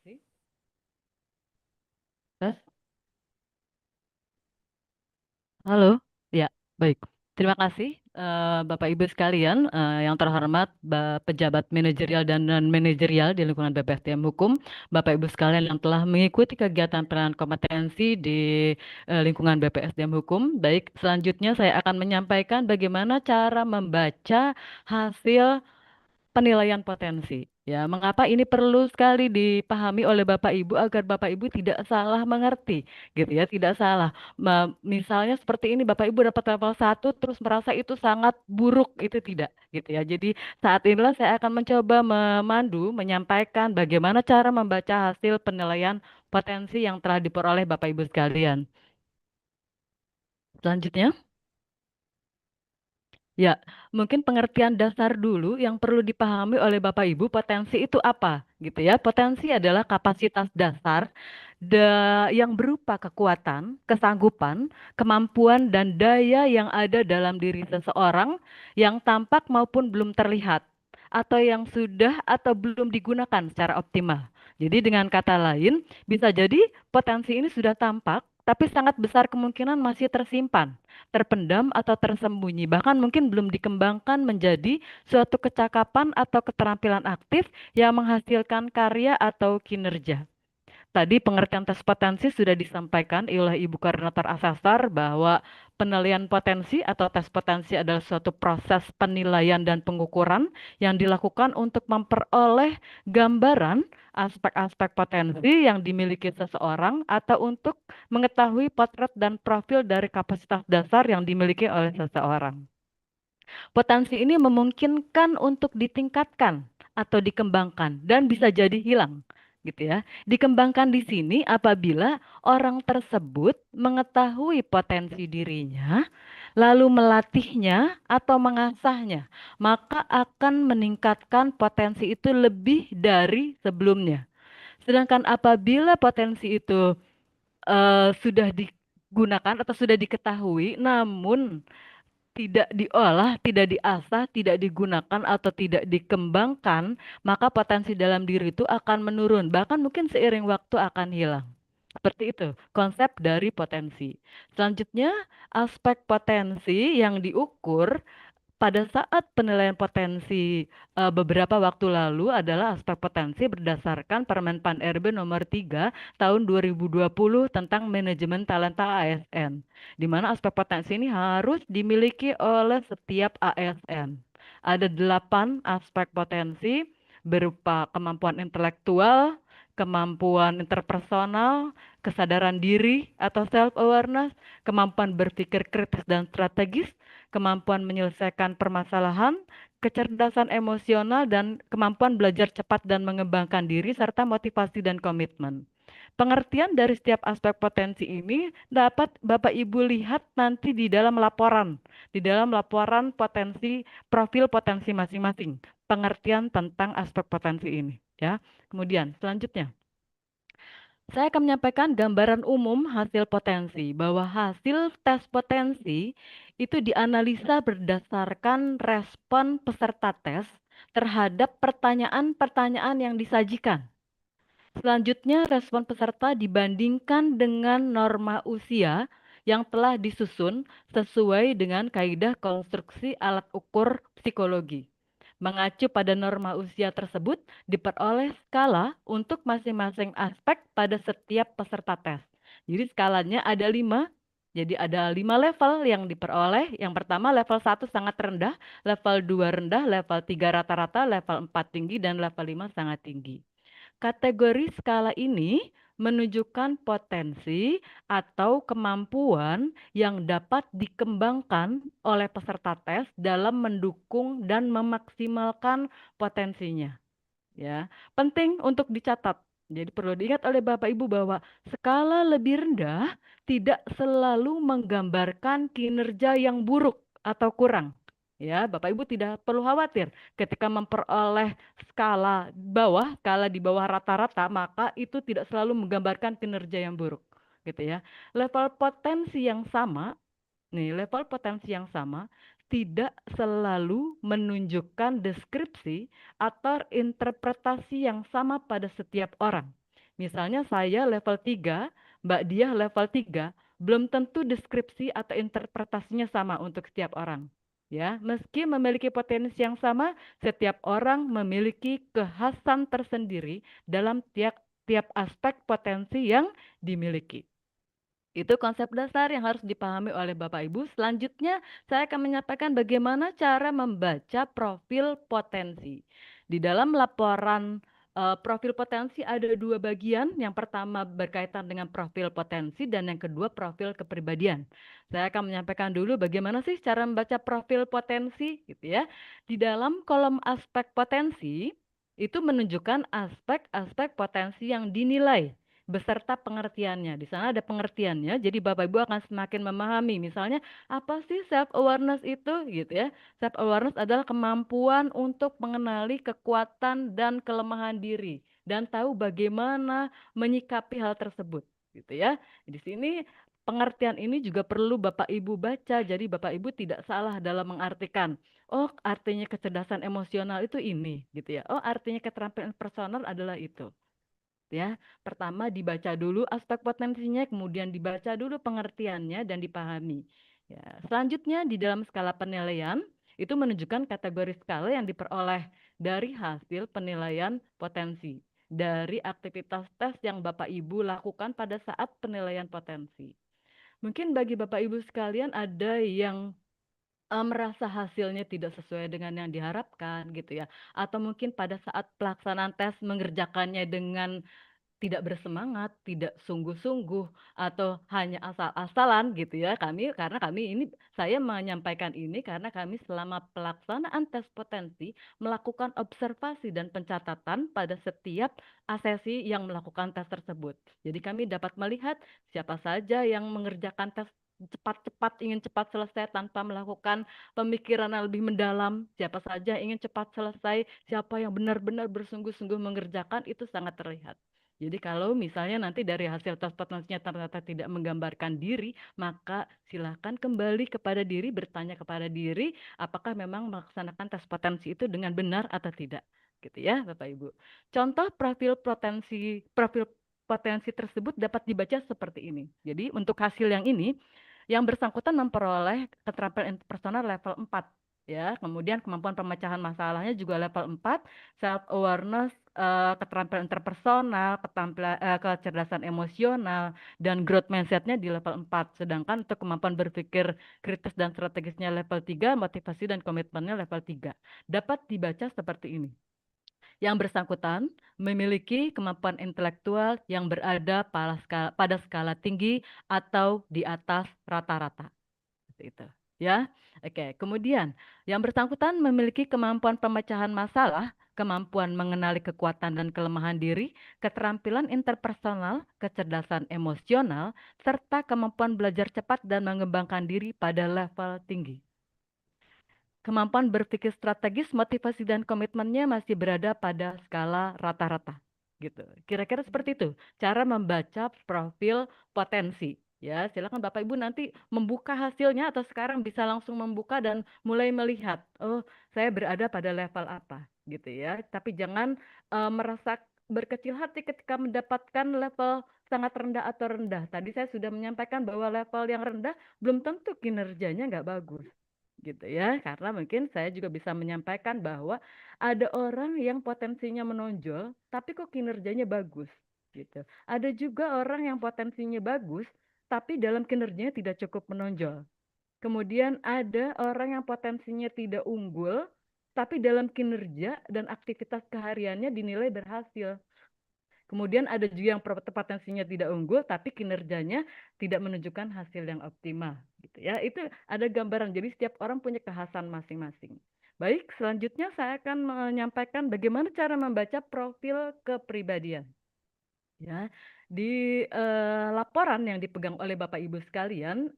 Sih? Tes? Halo, ya, baik. Terima kasih, Bapak Ibu sekalian, yang terhormat, pejabat manajerial dan non-manajerial di lingkungan BPSDM Hukum, Bapak Ibu sekalian yang telah mengikuti kegiatan penilaian kompetensi di lingkungan BPSDM Hukum. Baik, selanjutnya saya akan menyampaikan bagaimana cara membaca hasil penilaian potensi. Ya, mengapa ini perlu sekali dipahami oleh Bapak Ibu agar Bapak Ibu tidak salah mengerti, gitu ya, tidak salah. Misalnya seperti ini, Bapak Ibu dapat level 1 terus merasa itu sangat buruk, itu tidak, gitu ya. Jadi saat inilah saya akan mencoba memandu, menyampaikan bagaimana cara membaca hasil penilaian potensi yang telah diperoleh Bapak Ibu sekalian. Selanjutnya. Ya, mungkin pengertian dasar dulu yang perlu dipahami oleh Bapak Ibu, potensi itu apa, gitu ya. Potensi adalah kapasitas dasar yang berupa kekuatan, kesanggupan, kemampuan, dan daya yang ada dalam diri seseorang yang tampak maupun belum terlihat, atau yang sudah atau belum digunakan secara optimal. Jadi dengan kata lain, bisa jadi potensi ini sudah tampak, tapi sangat besar kemungkinan masih tersimpan, terpendam atau tersembunyi, bahkan mungkin belum dikembangkan menjadi suatu kecakapan atau keterampilan aktif yang menghasilkan karya atau kinerja. Tadi pengertian tes potensi sudah disampaikan oleh Ibu Koordinator Asesor bahwa penilaian potensi atau tes potensi adalah suatu proses penilaian dan pengukuran yang dilakukan untuk memperoleh gambaran aspek-aspek potensi yang dimiliki seseorang atau untuk mengetahui potret dan profil dari kapasitas dasar yang dimiliki oleh seseorang. Potensi ini memungkinkan untuk ditingkatkan atau dikembangkan dan bisa jadi hilang, gitu ya. Dikembangkan di sini apabila orang tersebut mengetahui potensi dirinya, lalu melatihnya atau mengasahnya, maka akan meningkatkan potensi itu lebih dari sebelumnya. Sedangkan apabila potensi itu sudah digunakan atau sudah diketahui, namun tidak diolah, tidak diasah, tidak digunakan atau tidak dikembangkan, maka potensi dalam diri itu akan menurun, bahkan mungkin seiring waktu akan hilang. Seperti itu konsep dari potensi. Selanjutnya, aspek potensi yang diukur pada saat penilaian potensi beberapa waktu lalu adalah aspek potensi berdasarkan Permen Pan RB nomor 3 tahun 2020 tentang manajemen talenta ASN, di mana aspek potensi ini harus dimiliki oleh setiap ASN. Ada 8 aspek potensi berupa kemampuan intelektual, kemampuan interpersonal, kesadaran diri atau self-awareness, kemampuan berpikir kritis dan strategis, kemampuan menyelesaikan permasalahan, kecerdasan emosional, dan kemampuan belajar cepat dan mengembangkan diri, serta motivasi dan komitmen. Pengertian dari setiap aspek potensi ini dapat Bapak Ibu lihat nanti di dalam laporan potensi, profil potensi masing-masing. Pengertian tentang aspek potensi ini, ya. Kemudian selanjutnya, saya akan menyampaikan gambaran umum hasil potensi, bahwa hasil tes potensi itu dianalisa berdasarkan respon peserta tes terhadap pertanyaan-pertanyaan yang disajikan. Selanjutnya, respon peserta dibandingkan dengan norma usia yang telah disusun sesuai dengan kaidah konstruksi alat ukur psikologi. Mengacu pada norma usia tersebut, diperoleh skala untuk masing-masing aspek pada setiap peserta tes. Jadi skalanya ada 5. Jadi ada 5 level yang diperoleh. Yang pertama level 1 sangat rendah, level 2 rendah, level 3 rata-rata, level 4 tinggi, dan level 5 sangat tinggi. Kategori skala ini menunjukkan potensi atau kemampuan yang dapat dikembangkan oleh peserta tes dalam mendukung dan memaksimalkan potensinya. Ya, penting untuk dicatat. Jadi perlu diingat oleh Bapak Ibu bahwa skala lebih rendah tidak selalu menggambarkan kinerja yang buruk atau kurang. Ya, Bapak Ibu tidak perlu khawatir ketika memperoleh skala di bawah rata-rata, maka itu tidak selalu menggambarkan kinerja yang buruk, gitu ya. Level potensi yang sama, level potensi yang sama tidak selalu menunjukkan deskripsi atau interpretasi yang sama pada setiap orang. Misalnya saya level 3, Mbak Diah level 3, belum tentu deskripsi atau interpretasinya sama untuk setiap orang. Ya, meski memiliki potensi yang sama, setiap orang memiliki kekhasan tersendiri dalam tiap tiap aspek potensi yang dimiliki. Itu konsep dasar yang harus dipahami oleh Bapak Ibu. Selanjutnya, saya akan menyampaikan bagaimana cara membaca profil potensi. Di dalam laporan profil potensi ada dua bagian. Yang pertama berkaitan dengan profil potensi dan yang kedua profil kepribadian. Saya akan menyampaikan dulu bagaimana sih cara membaca profil potensi, gitu ya. Di dalam kolom aspek potensi itu menunjukkan aspek-aspek potensi yang dinilai beserta pengertiannya. Di sana ada pengertiannya, jadi Bapak Ibu akan semakin memahami. Misalnya, apa sih self awareness itu gitu ya? Self awareness adalah kemampuan untuk mengenali kekuatan dan kelemahan diri dan tahu bagaimana menyikapi hal tersebut gitu ya. Di sini pengertian ini juga perlu Bapak Ibu baca. Jadi Bapak Ibu tidak salah dalam mengartikan, oh, artinya kecerdasan emosional itu ini gitu ya. Oh, artinya keterampilan personal adalah itu ya. Pertama dibaca dulu aspek potensinya, kemudian dibaca dulu pengertiannya dan dipahami. Ya, selanjutnya di dalam skala penilaian itu menunjukkan kategori skala yang diperoleh dari hasil penilaian potensi dari aktivitas tes yang Bapak Ibu lakukan pada saat penilaian potensi. Mungkin bagi Bapak Ibu sekalian ada yang merasa hasilnya tidak sesuai dengan yang diharapkan gitu ya, atau mungkin pada saat pelaksanaan tes mengerjakannya dengan tidak bersemangat, tidak sungguh-sungguh, atau hanya asal-asalan gitu ya. Karena kami ini, saya menyampaikan ini karena kami selama pelaksanaan tes potensi melakukan observasi dan pencatatan pada setiap asesi yang melakukan tes tersebut. Jadi kami dapat melihat siapa saja yang mengerjakan tes cepat-cepat, ingin cepat selesai tanpa melakukan pemikiran yang lebih mendalam, siapa saja ingin cepat selesai, siapa yang benar-benar bersungguh-sungguh mengerjakan, itu sangat terlihat. Jadi kalau misalnya nanti dari hasil tes potensinya ternyata tidak menggambarkan diri, maka silakan kembali kepada diri, bertanya kepada diri, apakah memang melaksanakan tes potensi itu dengan benar atau tidak. Gitu ya, Bapak Ibu. Contoh profil potensi tersebut dapat dibaca seperti ini. Jadi untuk hasil yang ini, yang bersangkutan memperoleh keterampilan interpersonal level 4 ya. Kemudian kemampuan pemecahan masalahnya juga level 4, self awareness, keterampilan interpersonal, kecerdasan emosional dan growth mindsetnya di level 4. Sedangkan untuk kemampuan berpikir kritis dan strategisnya level 3, motivasi dan komitmennya level 3. Dapat dibaca seperti ini. Yang bersangkutan memiliki kemampuan intelektual yang berada pada skala tinggi atau di atas rata-rata. Seperti itu. Ya, oke. Kemudian, yang bersangkutan memiliki kemampuan pemecahan masalah, kemampuan mengenali kekuatan dan kelemahan diri, keterampilan interpersonal, kecerdasan emosional, serta kemampuan belajar cepat dan mengembangkan diri pada level tinggi. Kemampuan berpikir strategis, motivasi dan komitmennya masih berada pada skala rata-rata. Gitu. Kira-kira seperti itu cara membaca profil potensi. Ya, silakan Bapak Ibu nanti membuka hasilnya atau sekarang bisa langsung membuka dan mulai melihat, oh, saya berada pada level apa, gitu ya. Tapi jangan merasa berkecil hati ketika mendapatkan level sangat rendah atau rendah. Tadi saya sudah menyampaikan bahwa level yang rendah belum tentu kinerjanya nggak bagus gitu ya. Karena mungkin saya juga bisa menyampaikan bahwa ada orang yang potensinya menonjol, tapi kok kinerjanya bagus gitu. Ada juga orang yang potensinya bagus, tapi dalam kinerjanya tidak cukup menonjol. Kemudian ada orang yang potensinya tidak unggul, tapi dalam kinerja dan aktivitas kehariannya dinilai berhasil. Kemudian ada juga yang potensinya tidak unggul, tapi kinerjanya tidak menunjukkan hasil yang optimal. Gitu ya, itu ada gambaran. Jadi setiap orang punya kekhasan masing-masing. Baik, selanjutnya saya akan menyampaikan bagaimana cara membaca profil kepribadian. Ya, di laporan yang dipegang oleh Bapak Ibu sekalian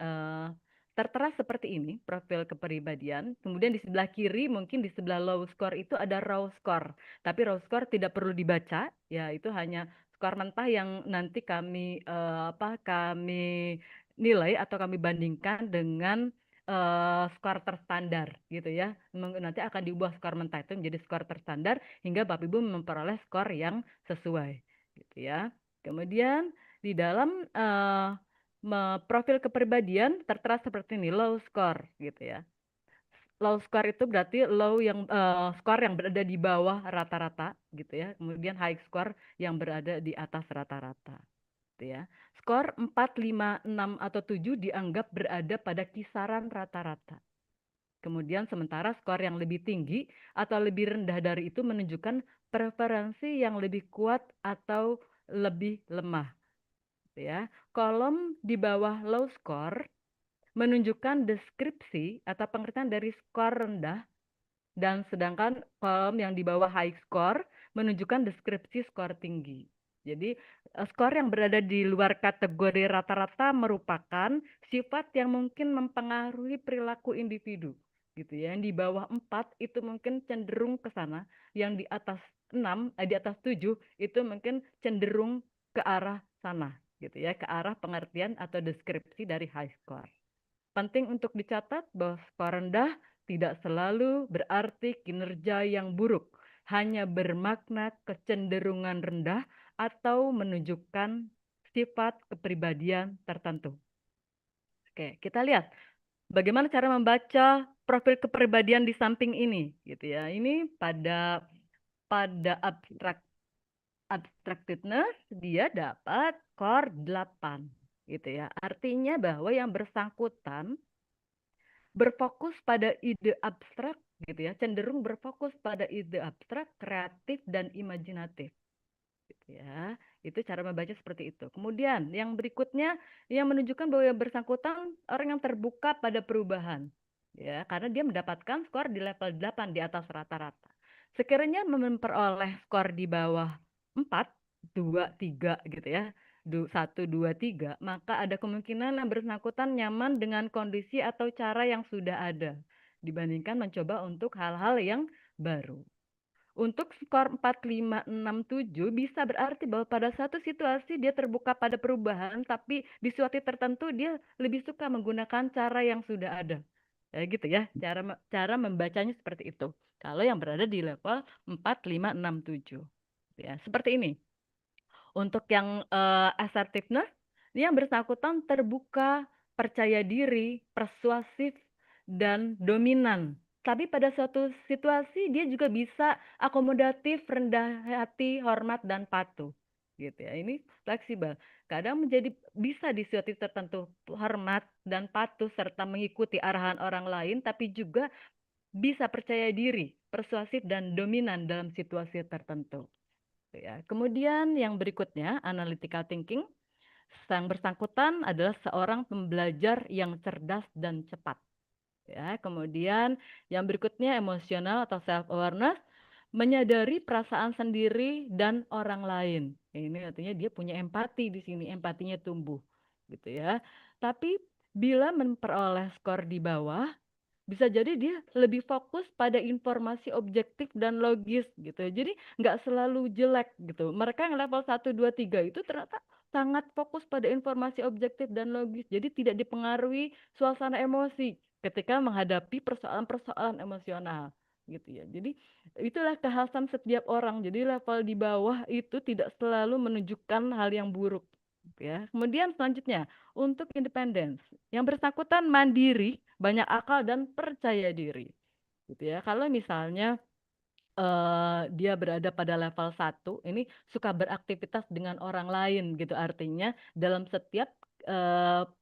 tertera seperti ini profil kepribadian. Kemudian di sebelah kiri mungkin di sebelah low score itu ada raw score. Tapi raw score tidak perlu dibaca, ya itu hanya skor mentah yang nanti kami nilai atau kami bandingkan dengan skor terstandar gitu ya. Nanti akan diubah skor mentah itu menjadi skor terstandar hingga Bapak Ibu memperoleh skor yang sesuai gitu ya. Kemudian di dalam profil kepribadian tertera seperti ini, low score gitu ya. Low score itu berarti low yang skor yang berada di bawah rata-rata gitu ya. Kemudian high score yang berada di atas rata-rata gitu ya. Skor 4, 5, 6 atau 7 dianggap berada pada kisaran rata-rata. Kemudian sementara skor yang lebih tinggi atau lebih rendah dari itu menunjukkan preferensi yang lebih kuat atau lebih lemah gitu ya. Kolom di bawah low score menunjukkan deskripsi atau pengertian dari skor rendah, dan sedangkan kolom yang di bawah high score menunjukkan deskripsi skor tinggi. Jadi skor yang berada di luar kategori rata-rata merupakan sifat yang mungkin mempengaruhi perilaku individu gitu ya. Yang di bawah 4 itu mungkin cenderung ke sana, yang di atas 6, di atas 7 itu mungkin cenderung ke arah sana gitu ya, ke arah pengertian atau deskripsi dari high score. Penting untuk dicatat bahwa skor rendah tidak selalu berarti kinerja yang buruk, hanya bermakna kecenderungan rendah atau menunjukkan sifat kepribadian tertentu. Oke, kita lihat bagaimana cara membaca profil kepribadian di samping ini, gitu ya. Ini pada abstractedness dia dapat skor 8, gitu ya. Artinya bahwa yang bersangkutan berfokus pada ide abstrak gitu ya, cenderung berfokus pada ide abstrak, kreatif dan imajinatif gitu ya. Itu cara membaca seperti itu. Kemudian yang berikutnya yang menunjukkan bahwa yang bersangkutan orang yang terbuka pada perubahan ya, karena dia mendapatkan skor di level 8 di atas rata-rata. Sekiranya memperoleh skor di bawah 4, 2, 3 gitu ya. 1, 2, 3, maka ada kemungkinan yang bersangkutan nyaman dengan kondisi atau cara yang sudah ada dibandingkan mencoba untuk hal-hal yang baru. Untuk skor 4, 5, 6, 7 bisa berarti bahwa pada satu situasi dia terbuka pada perubahan, tapi di situasi tertentu dia lebih suka menggunakan cara yang sudah ada. Ya gitu ya, cara membacanya seperti itu. Kalau yang berada di level 4, 5, 6, 7. Ya, seperti ini. Untuk yang assertiveness, dia yang bersangkutan terbuka, percaya diri, persuasif, dan dominan. Tapi pada suatu situasi dia juga bisa akomodatif, rendah hati, hormat, dan patuh. Gitu ya. Ini fleksibel. Kadang bisa di situasi tertentu hormat dan patuh serta mengikuti arahan orang lain, tapi juga bisa percaya diri, persuasif, dan dominan dalam situasi tertentu. Ya. Kemudian yang berikutnya, analytical thinking. Yang bersangkutan adalah seorang pembelajar yang cerdas dan cepat. Ya, kemudian yang berikutnya emosional atau self awareness, menyadari perasaan sendiri dan orang lain. Ini artinya dia punya empati di sini, empatinya tumbuh, gitu ya. Tapi bila memperoleh skor di bawah, bisa jadi dia lebih fokus pada informasi objektif dan logis gitu. Jadi nggak selalu jelek gitu. Mereka yang level 1, 2, 3 itu ternyata sangat fokus pada informasi objektif dan logis. Jadi tidak dipengaruhi suasana emosi ketika menghadapi persoalan-persoalan emosional gitu ya. Jadi itulah kekhasan setiap orang. Jadi level di bawah itu tidak selalu menunjukkan hal yang buruk ya. Kemudian selanjutnya untuk independence, yang bersangkutan mandiri, banyak akal dan percaya diri. Gitu ya. Kalau misalnya dia berada pada level 1, ini suka beraktivitas dengan orang lain gitu. Artinya dalam setiap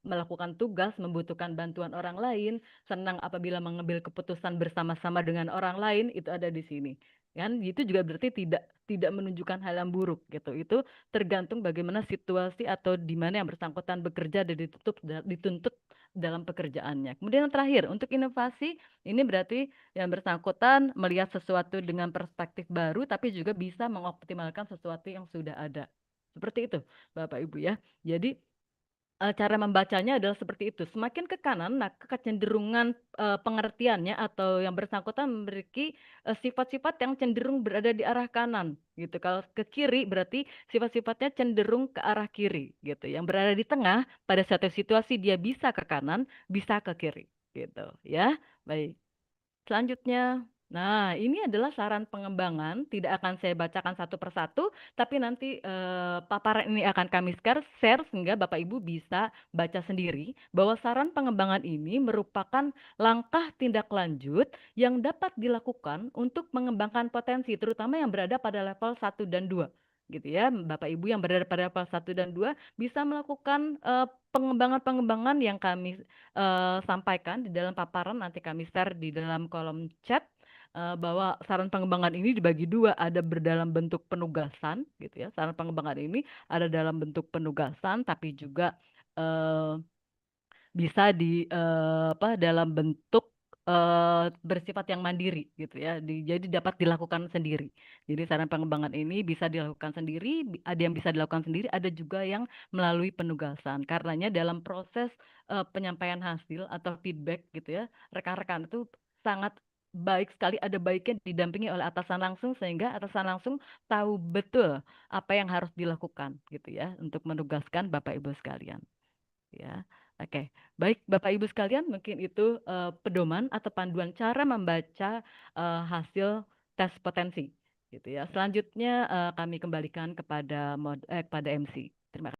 melakukan tugas membutuhkan bantuan orang lain, senang apabila mengambil keputusan bersama-sama dengan orang lain, itu ada di sini. Kan itu juga berarti tidak menunjukkan hal yang buruk gitu. Itu tergantung bagaimana situasi atau di mana yang bersangkutan bekerja dan dituntut dalam pekerjaannya. Kemudian yang terakhir, untuk inovasi, ini berarti yang bersangkutan melihat sesuatu dengan perspektif baru, tapi juga bisa mengoptimalkan sesuatu yang sudah ada. Seperti itu, Bapak Ibu ya. Jadi cara membacanya adalah seperti itu. Semakin ke kanan, nah kecenderungan pengertiannya atau yang bersangkutan memiliki sifat-sifat yang cenderung berada di arah kanan, gitu. Kalau ke kiri berarti sifat-sifatnya cenderung ke arah kiri, gitu. Yang berada di tengah pada satu situasi dia bisa ke kanan, bisa ke kiri, gitu. Ya, baik. Selanjutnya, Nah, ini adalah saran pengembangan, tidak akan saya bacakan satu persatu, tapi nanti paparan ini akan kami share sehingga Bapak Ibu bisa baca sendiri bahwa saran pengembangan ini merupakan langkah tindak lanjut yang dapat dilakukan untuk mengembangkan potensi, terutama yang berada pada level 1 dan 2. Gitu ya, Bapak Ibu yang berada pada level 1 dan 2 bisa melakukan pengembangan-pengembangan yang kami sampaikan di dalam paparan, nanti kami share di dalam kolom chat bahwa saran pengembangan ini dibagi dua, ada berdalam bentuk penugasan gitu ya. Saran pengembangan ini ada dalam bentuk penugasan, tapi juga eh, bisa di dalam bentuk bersifat yang mandiri gitu ya. Jadi dapat dilakukan sendiri. Jadi saran pengembangan ini bisa dilakukan sendiri, ada yang bisa dilakukan sendiri, ada juga yang melalui penugasan. Karenanya dalam proses penyampaian hasil atau feedback gitu ya, rekan-rekan itu sangat baik sekali, ada baiknya didampingi oleh atasan langsung sehingga atasan langsung tahu betul apa yang harus dilakukan gitu ya untuk menugaskan Bapak Ibu sekalian ya. Oke, baik Bapak Ibu sekalian, mungkin itu pedoman atau panduan cara membaca hasil tes potensi gitu ya. Selanjutnya kami kembalikan kepada kepada MC. Terima kasih.